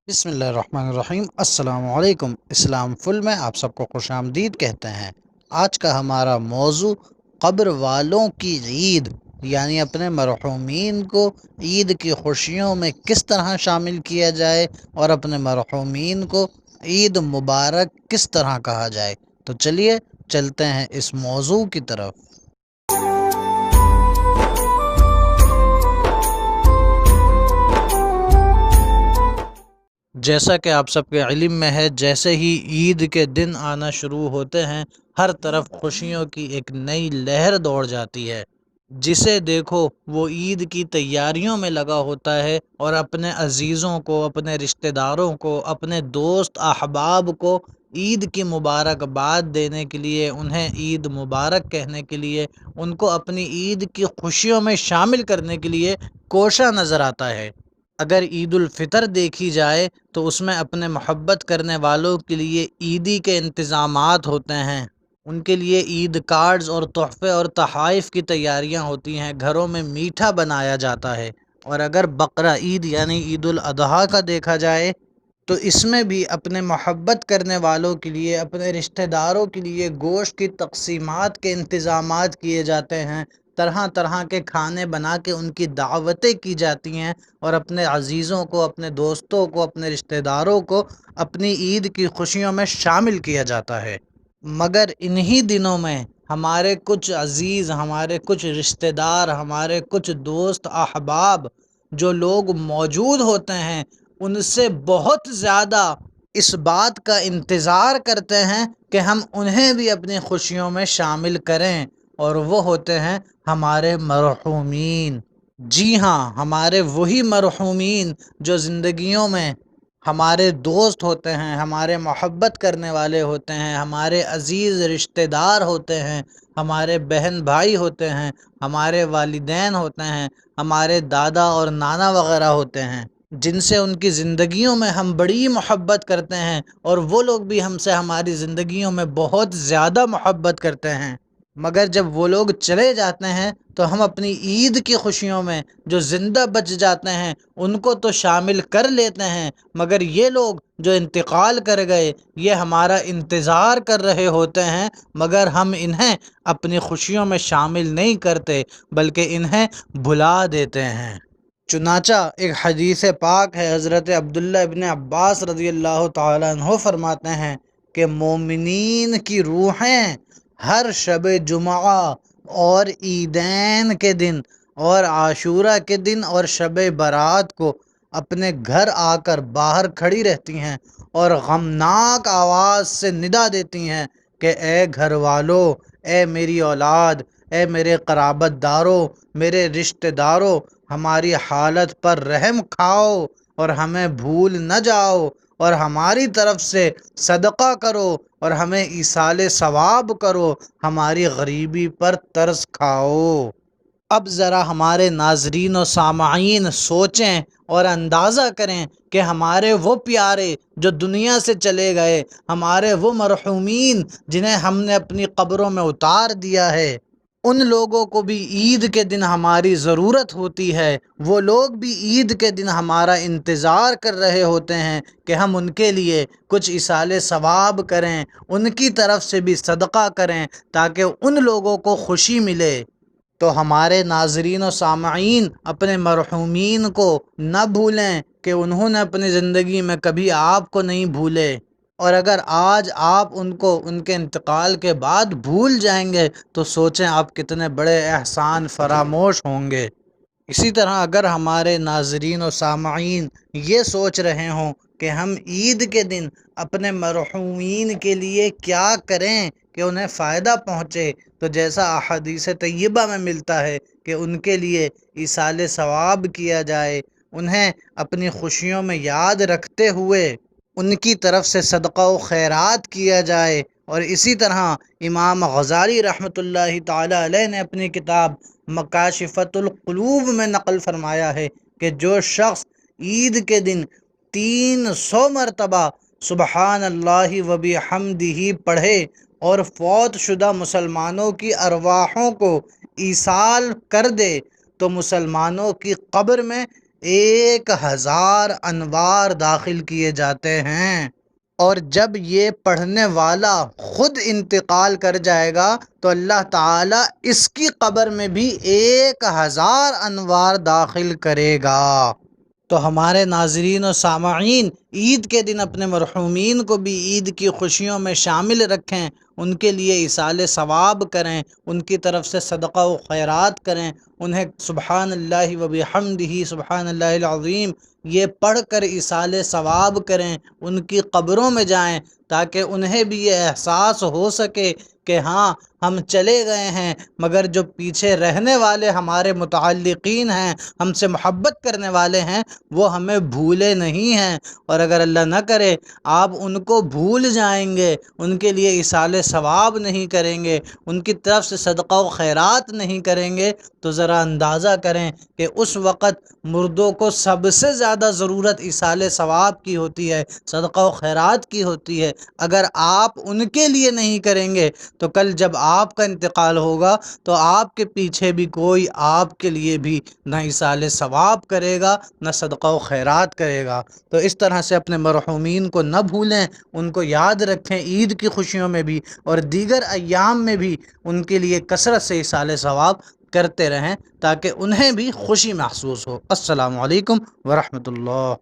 بسم اللہ الرحمن الرحیم۔ السلام علیکم۔ اسلام فل میں آپ سب کو خوش آمدید کہتے ہیں۔ آج کا ہمارا موضوع قبر والوں کی عید، یعنی اپنے مرحومین کو عید کی خوشیوں میں کس طرح شامل کیا جائے اور اپنے مرحومین کو عید مبارک کس طرح کہا جائے۔ تو چلیے چلتے ہیں اس موضوع کی طرف۔ جیسا کہ آپ سب کے علم میں ہے، جیسے ہی عید کے دن آنا شروع ہوتے ہیں، ہر طرف خوشیوں کی ایک نئی لہر دوڑ جاتی ہے۔ جسے دیکھو وہ عید کی تیاریوں میں لگا ہوتا ہے اور اپنے عزیزوں کو، اپنے رشتہ داروں کو، اپنے دوست احباب کو عید کی مبارکباد دینے کے لیے، انہیں عید مبارک کہنے کے لیے، ان کو اپنی عید کی خوشیوں میں شامل کرنے کے لیے کوشاں نظر آتا ہے۔ اگر عید الفطر دیکھی جائے تو اس میں اپنے محبت کرنے والوں کے لیے عیدی کے انتظامات ہوتے ہیں، ان کے لیے عید کارڈز اور تحفے اور تحائف کی تیاریاں ہوتی ہیں، گھروں میں میٹھا بنایا جاتا ہے۔ اور اگر بقرہ عید یعنی عید الاضحیٰ کا دیکھا جائے تو اس میں بھی اپنے محبت کرنے والوں کے لیے، اپنے رشتہ داروں کے لیے گوشت کی تقسیمات کے انتظامات کیے جاتے ہیں، طرح طرح کے کھانے بنا کے ان کی دعوتیں کی جاتی ہیں اور اپنے عزیزوں کو، اپنے دوستوں کو، اپنے رشتہ داروں کو اپنی عید کی خوشیوں میں شامل کیا جاتا ہے۔ مگر انہی دنوں میں ہمارے کچھ عزیز، ہمارے کچھ رشتہ دار، ہمارے کچھ دوست احباب جو لوگ موجود ہوتے ہیں، ان سے بہت زیادہ اس بات کا انتظار کرتے ہیں کہ ہم انہیں بھی اپنی خوشیوں میں شامل کریں، اور وہ ہوتے ہیں ہمارے مرحومین۔ جی ہاں، ہمارے وہی مرحومین جو زندگیوں میں ہمارے دوست ہوتے ہیں، ہمارے محبت کرنے والے ہوتے ہیں، ہمارے عزیز رشتہ دار ہوتے ہیں، ہمارے بہن بھائی ہوتے ہیں، ہمارے والدین ہوتے ہیں، ہمارے دادا اور نانا وغیرہ ہوتے ہیں، جن سے ان کی زندگیوں میں ہم بڑی محبت کرتے ہیں، اور وہ لوگ بھی ہم سے ہماری زندگیوں میں بہت زیادہ محبت کرتے ہیں۔ مگر جب وہ لوگ چلے جاتے ہیں تو ہم اپنی عید کی خوشیوں میں جو زندہ بچ جاتے ہیں ان کو تو شامل کر لیتے ہیں، مگر یہ لوگ جو انتقال کر گئے یہ ہمارا انتظار کر رہے ہوتے ہیں، مگر ہم انہیں اپنی خوشیوں میں شامل نہیں کرتے بلکہ انہیں بھلا دیتے ہیں۔ چنانچہ ایک حدیث پاک ہے، حضرت عبداللہ ابن عباس رضی اللہ تعالیٰ عنہ فرماتے ہیں کہ مومنین کی روحیں ہر شب جمعہ اور عیدین کے دن اور عاشورہ کے دن اور شب برات کو اپنے گھر آ کر باہر کھڑی رہتی ہیں اور غمناک آواز سے ندا دیتی ہیں کہ اے گھر والو، اے میری اولاد، اے میرے قرابت دارو، میرے رشتہ دارو، ہماری حالت پر رحم کھاؤ اور ہمیں بھول نہ جاؤ، اور ہماری طرف سے صدقہ کرو اور ہمیں ایصال ثواب کرو، ہماری غریبی پر ترس کھاؤ۔ اب ذرا ہمارے ناظرین و سامعین سوچیں اور اندازہ کریں کہ ہمارے وہ پیارے جو دنیا سے چلے گئے، ہمارے وہ مرحومین جنہیں ہم نے اپنی قبروں میں اتار دیا ہے، ان لوگوں کو بھی عید کے دن ہماری ضرورت ہوتی ہے، وہ لوگ بھی عید کے دن ہمارا انتظار کر رہے ہوتے ہیں کہ ہم ان کے لیے کچھ ایصال ثواب کریں، ان کی طرف سے بھی صدقہ کریں تاکہ ان لوگوں کو خوشی ملے۔ تو ہمارے ناظرین و سامعین اپنے مرحومین کو نہ بھولیں کہ انہوں نے اپنی زندگی میں کبھی آپ کو نہیں بھولے، اور اگر آج آپ ان کو ان کے انتقال کے بعد بھول جائیں گے تو سوچیں آپ کتنے بڑے احسان فراموش ہوں گے۔ اسی طرح اگر ہمارے ناظرین و سامعین یہ سوچ رہے ہوں کہ ہم عید کے دن اپنے مرحومین کے لیے کیا کریں کہ انہیں فائدہ پہنچے، تو جیسا احادیث طیبہ میں ملتا ہے کہ ان کے لیے ایصال ثواب کیا جائے، انہیں اپنی خوشیوں میں یاد رکھتے ہوئے ان کی طرف سے صدقہ و خیرات کیا جائے۔ اور اسی طرح امام غزالی رحمۃ اللہ تعالیٰ علیہ نے اپنی کتاب مکاشفۃ القلوب میں نقل فرمایا ہے کہ جو شخص عید کے دن 300 مرتبہ سبحان اللہ و بحمدہ پڑھے اور فوت شدہ مسلمانوں کی ارواحوں کو ایصال کر دے تو مسلمانوں کی قبر میں 1000 انوار داخل کیے جاتے ہیں، اور جب یہ پڑھنے والا خود انتقال کر جائے گا تو اللہ تعالیٰ اس کی قبر میں بھی 1000 انوار داخل کرے گا۔ تو ہمارے ناظرین و سامعین، عید کے دن اپنے مرحومین کو بھی عید کی خوشیوں میں شامل رکھیں، ان کے لیے ایصال ثواب کریں، ان کی طرف سے صدقہ و خیرات کریں، انہیں سبحان اللہ و بحمدہ سبحان اللہ العظیم یہ پڑھ کر ایصال ثواب کریں، ان کی قبروں میں جائیں تاکہ انہیں بھی یہ احساس ہو سکے کہ ہاں ہم چلے گئے ہیں مگر جو پیچھے رہنے والے ہمارے متعلقین ہیں، ہم سے محبت کرنے والے ہیں، وہ ہمیں بھولے نہیں ہیں۔ اور اگر اللہ نہ کرے آپ ان کو بھول جائیں گے، ان کے لیے ایصال ثواب نہیں کریں گے، ان کی طرف سے صدقہ و خیرات نہیں کریں گے، تو ذرا اندازہ کریں کہ اس وقت مردوں کو سب سے زیادہ ضرورت ایصال ثواب کی ہوتی ہے، صدقہ و خیرات کی ہوتی ہے۔ اگر آپ ان کے لیے نہیں کریں گے تو کل جب آپ کا انتقال ہوگا تو آپ کے پیچھے بھی کوئی آپ کے لیے بھی نہ ایصال ثواب کرے گا نہ صدقہ و خیرات کرے گا۔ تو اس طرح سے اپنے مرحومین کو نہ بھولیں، ان کو یاد رکھیں، عید کی خوشیوں میں بھی اور دیگر ایام میں بھی ان کے لیے کثرت سے ایصال ثواب کرتے رہیں تاکہ انہیں بھی خوشی محسوس ہو۔ السلام علیکم ورحمۃ اللہ۔